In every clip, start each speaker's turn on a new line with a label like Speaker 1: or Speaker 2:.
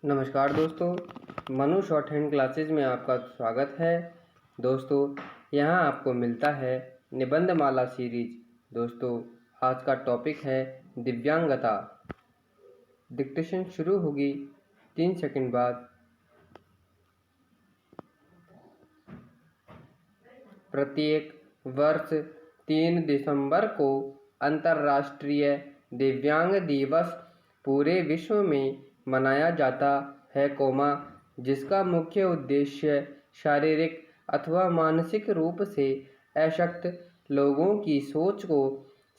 Speaker 1: नमस्कार दोस्तों, Manu short hand classes में आपका स्वागत है। दोस्तों, यहाँ आपको मिलता है निबंधमाला सीरीज। दोस्तों, आज का टॉपिक है दिव्यांगता। डिक्टेशन शुरू होगी 3 सेकंड बाद। प्रत्येक वर्ष 3 दिसंबर को अंतर्राष्ट्रीय दिव्यांग दिवस पूरे विश्व में मनाया जाता है, जिसका मुख्य उद्देश्य शारीरिक अथवा मानसिक रूप से अशक्त लोगों की सोच को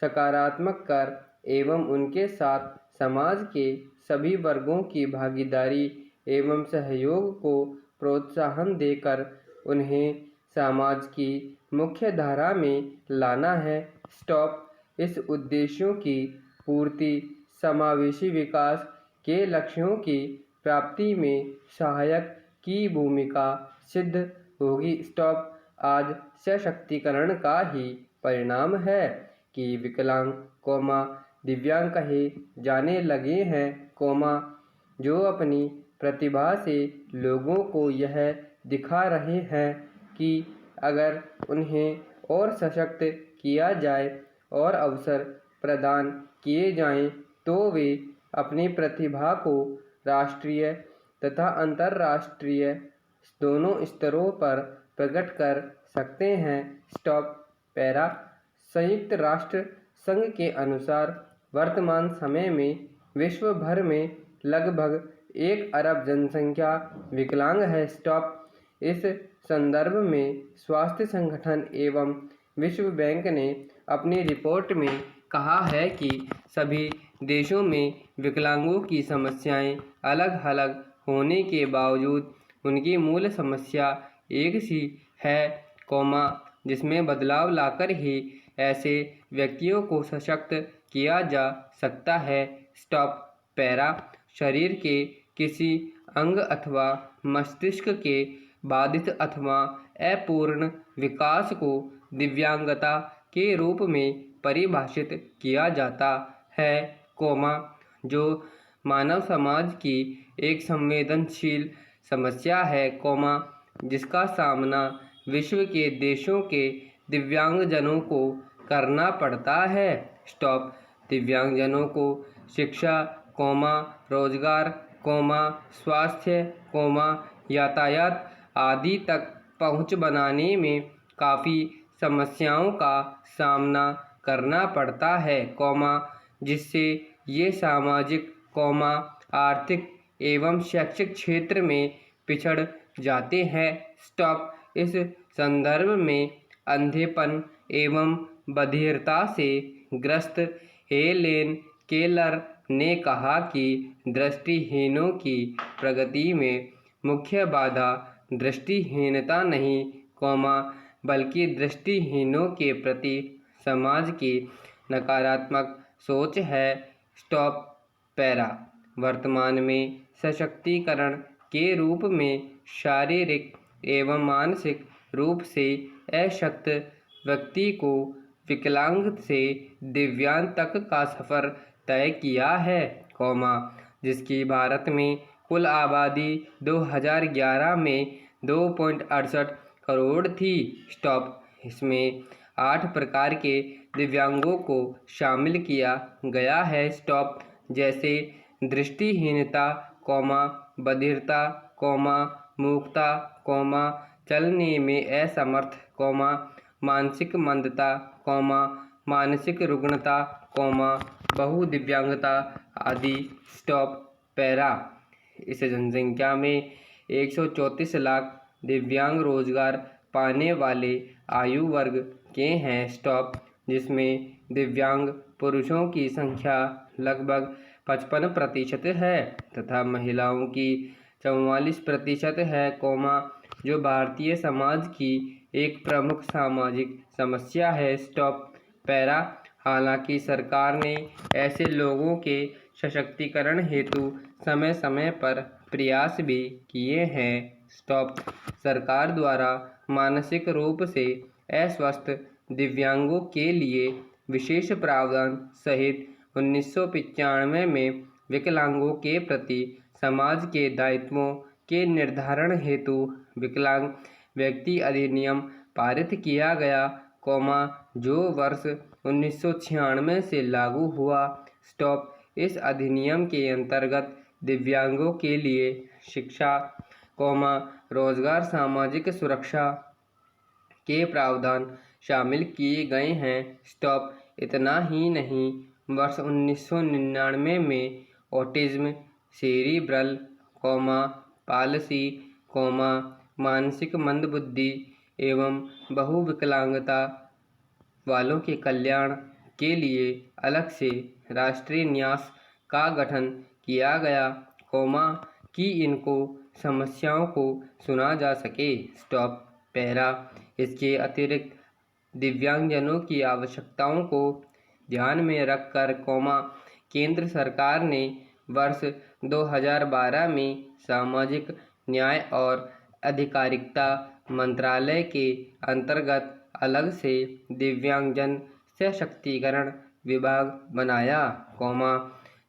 Speaker 1: सकारात्मक कर एवं उनके साथ समाज के सभी वर्गों की भागीदारी एवं सहयोग को प्रोत्साहन देकर उन्हें समाज की मुख्य धारा में लाना है। इस उद्देश्यों की पूर्ति समावेशी विकास के लक्ष्यों की प्राप्ति में सहायक की भूमिका सिद्ध होगी। आज सशक्तिकरण का ही परिणाम है कि विकलांग दिव्यांग कहे जाने लगे हैं, जो अपनी प्रतिभा से लोगों को यह दिखा रहे हैं कि अगर उन्हें और सशक्त किया जाए और अवसर प्रदान किए जाएं, तो वे अपनी प्रतिभा को राष्ट्रीय तथा अंतर्राष्ट्रीय दोनों स्तरों पर प्रकट कर सकते हैं। पैरा। संयुक्त राष्ट्र संघ के अनुसार वर्तमान समय में विश्व भर में लगभग 1 अरब जनसंख्या विकलांग है। इस संदर्भ में स्वास्थ्य संगठन एवं विश्व बैंक ने अपनी रिपोर्ट में कहा है कि सभी देशों में विकलांगों की समस्याएं अलग अलग होने के बावजूद उनकी मूल समस्या एक सी है, जिसमें बदलाव लाकर ही ऐसे व्यक्तियों को सशक्त किया जा सकता है। पैरा। शरीर के किसी अंग अथवा मस्तिष्क के बाधित अथवा अपूर्ण विकास को दिव्यांगता के रूप में परिभाषित किया जाता है, जो मानव समाज की एक संवेदनशील समस्या है, जिसका सामना विश्व के देशों के दिव्यांगजनों को करना पड़ता है। दिव्यांगजनों को शिक्षा, रोजगार, स्वास्थ्य, यातायात आदि तक पहुंच बनाने में काफ़ी समस्याओं का सामना करना पड़ता है, जिससे ये सामाजिक, आर्थिक एवं शैक्षिक क्षेत्र में पिछड़ जाते हैं। इस संदर्भ में अंधेपन एवं बधिरता से ग्रस्त हेलेन केलर ने कहा कि दृष्टिहीनों की प्रगति में मुख्य बाधा दृष्टिहीनता नहीं, बल्कि दृष्टिहीनों के प्रति समाज की नकारात्मक सोच है। पैरा। वर्तमान में सशक्तिकरण के रूप में शारीरिक एवं मानसिक रूप से अशक्त व्यक्ति को विकलांग से दिव्यांग तक का सफ़र तय किया है, जिसकी भारत में कुल आबादी 2011 में 2.68 करोड़ थी। इसमें 8 प्रकार के दिव्यांगों को शामिल किया गया है, जैसे दृष्टिहीनता, बधिरता, मूकता, चलने में असमर्थ, मानसिक मंदता, मानसिक रुग्णता, बहुदिव्यांगता आदि। पैरा। इस जनसंख्या में 134 लाख दिव्यांग रोजगार पाने वाले आयु वर्ग के हैं, जिसमें दिव्यांग पुरुषों की संख्या लगभग 55% है तथा महिलाओं की 44% है, जो भारतीय समाज की एक प्रमुख सामाजिक समस्या है। पैरा। हालांकि सरकार ने ऐसे लोगों के सशक्तिकरण हेतु समय समय पर प्रयास भी किए हैं। सरकार द्वारा मानसिक रूप से अस्वस्थ दिव्यांगों के लिए विशेष प्रावधान सहित 1995 में विकलांगों के प्रति समाज के दायित्वों के निर्धारण हेतु विकलांग व्यक्ति अधिनियम पारित किया गया, जो वर्ष 1996 से लागू हुआ। स्टॉप। इस अधिनियम के अंतर्गत दिव्यांगों के लिए शिक्षा, रोजगार, सामाजिक सुरक्षा के प्रावधान शामिल किए गए हैं। स्टॉप। इतना ही नहीं, वर्ष 1999 में ऑटिज्म, सेरिब्रल पाल्सी, मानसिक मंदबुद्धि एवं बहुविकलांगता वालों के कल्याण के लिए अलग से राष्ट्रीय न्यास का गठन किया गया, कि इनको समस्याओं को सुना जा सके। स्टॉप। पैरा। इसके अतिरिक्त दिव्यांगजनों की आवश्यकताओं को ध्यान में रखकर, केंद्र सरकार ने वर्ष 2012 में सामाजिक न्याय और अधिकारिता मंत्रालय के अंतर्गत अलग से दिव्यांगजन सशक्तिकरण विभाग बनाया,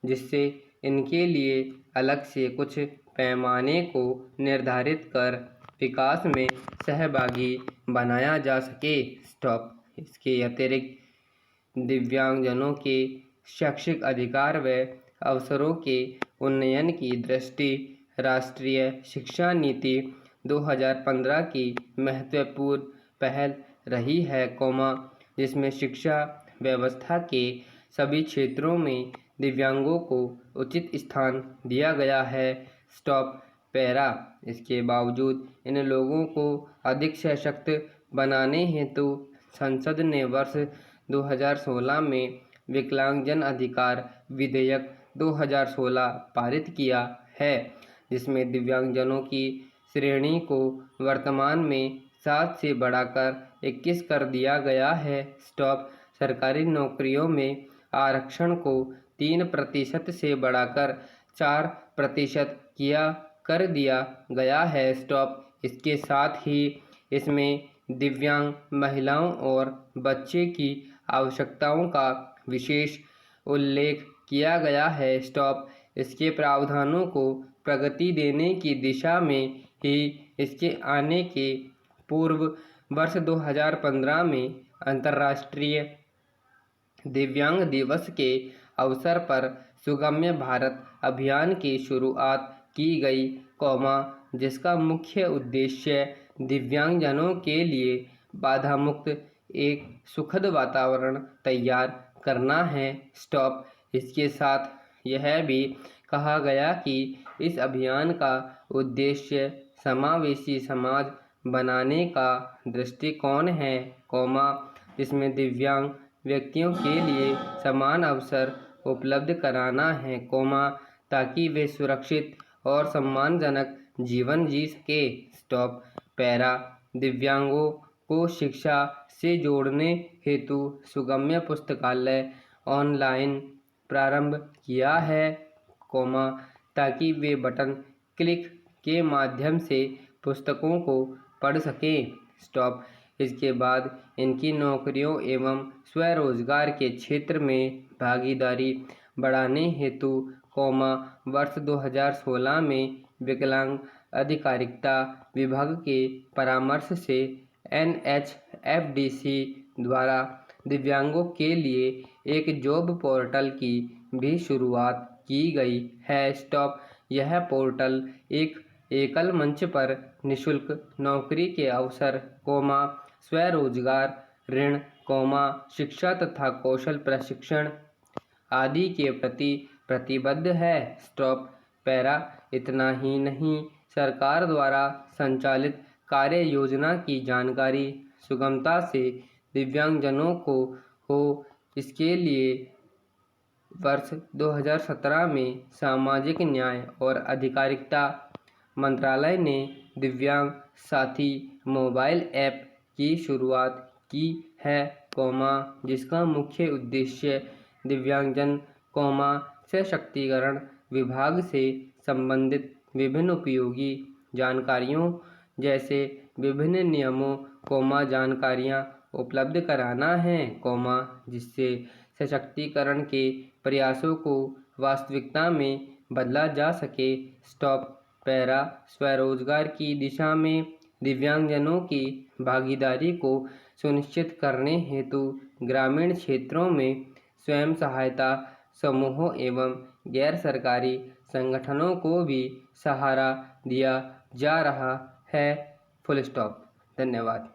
Speaker 1: जिससे इनके लिए अलग से कुछ पैमाने को निर्धारित कर विकास में सहभागी बनाया जा सके। स्टॉप। इसके अतिरिक्त दिव्यांगजनों के शैक्षिक अधिकार व अवसरों के उन्नयन की दृष्टि राष्ट्रीय शिक्षा नीति 2015 की महत्वपूर्ण पहल रही है, जिसमें शिक्षा व्यवस्था के सभी क्षेत्रों में दिव्यांगों को उचित स्थान दिया गया है। स्टॉप। पैरा। इसके बावजूद इन लोगों को अधिक सशक्त बनाने हेतु संसद ने वर्ष 2016 में विकलांगजन अधिकार विधेयक 2016 पारित किया है, जिसमें दिव्यांगजनों की श्रेणी को वर्तमान में 7 से बढ़ाकर 21 कर दिया गया है। स्टॉप। सरकारी नौकरियों में आरक्षण को 3% से बढ़ाकर 4% कर दिया गया है। स्टॉप। इसके साथ ही इसमें दिव्यांग महिलाओं और बच्चे की आवश्यकताओं का विशेष उल्लेख किया गया है। स्टॉप। इसके प्रावधानों को प्रगति देने की दिशा में ही इसके आने के पूर्व वर्ष 2015 में अंतर्राष्ट्रीय दिव्यांग दिवस के अवसर पर सुगम्य भारत अभियान की शुरुआत की गई, जिसका मुख्य उद्देश्य दिव्यांगजनों के लिए बाधा मुक्त एक सुखद वातावरण तैयार करना है। स्टॉप। इसके साथ यह भी कहा गया कि इस अभियान का उद्देश्य समावेशी समाज बनाने का दृष्टिकोण है, जिसमें दिव्यांग व्यक्तियों के लिए समान अवसर उपलब्ध कराना है, ताकि वे सुरक्षित और सम्मानजनक जीवन जी सके। स्टॉप। पैरा। दिव्यांगों को शिक्षा से जोड़ने हेतु सुगम्य पुस्तकालय ऑनलाइन प्रारंभ किया है, ताकि वे बटन क्लिक के माध्यम से पुस्तकों को पढ़ सकें। स्टॉप। इसके बाद इनकी नौकरियों एवं स्वरोजगार के क्षेत्र में भागीदारी बढ़ाने हेतु, वर्ष 2016 में विकलांग अधिकारिता विभाग के परामर्श से NHFDC द्वारा दिव्यांगों के लिए एक जॉब पोर्टल की भी शुरुआत की गई है। स्टॉप। यह पोर्टल एक एकल मंच पर निःशुल्क नौकरी के अवसर, स्वरोजगार, ऋण, शिक्षा तथा कौशल प्रशिक्षण आदि के प्रति प्रतिबद्ध है। स्टॉप। पैरा। इतना ही नहीं, सरकार द्वारा संचालित कार्य योजना की जानकारी सुगमता से दिव्यांगजनों को हो, इसके लिए वर्ष 2017 में सामाजिक न्याय और अधिकारिता मंत्रालय ने दिव्यांग साथी मोबाइल ऐप की शुरुआत की है, जिसका मुख्य उद्देश्य दिव्यांगजन, सशक्तिकरण विभाग से संबंधित विभिन्न उपयोगी जानकारियों जैसे विभिन्न नियमों, जानकारियाँ उपलब्ध कराना है, जिससे सशक्तिकरण के प्रयासों को वास्तविकता में बदला जा सके। स्टॉप पैरा स्वरोजगार की दिशा में दिव्यांगजनों की भागीदारी को सुनिश्चित करने हेतु ग्रामीण क्षेत्रों में स्वयं सहायता समूहों एवं गैर सरकारी संगठनों को भी सहारा दिया जा रहा है। Full stop. धन्यवाद।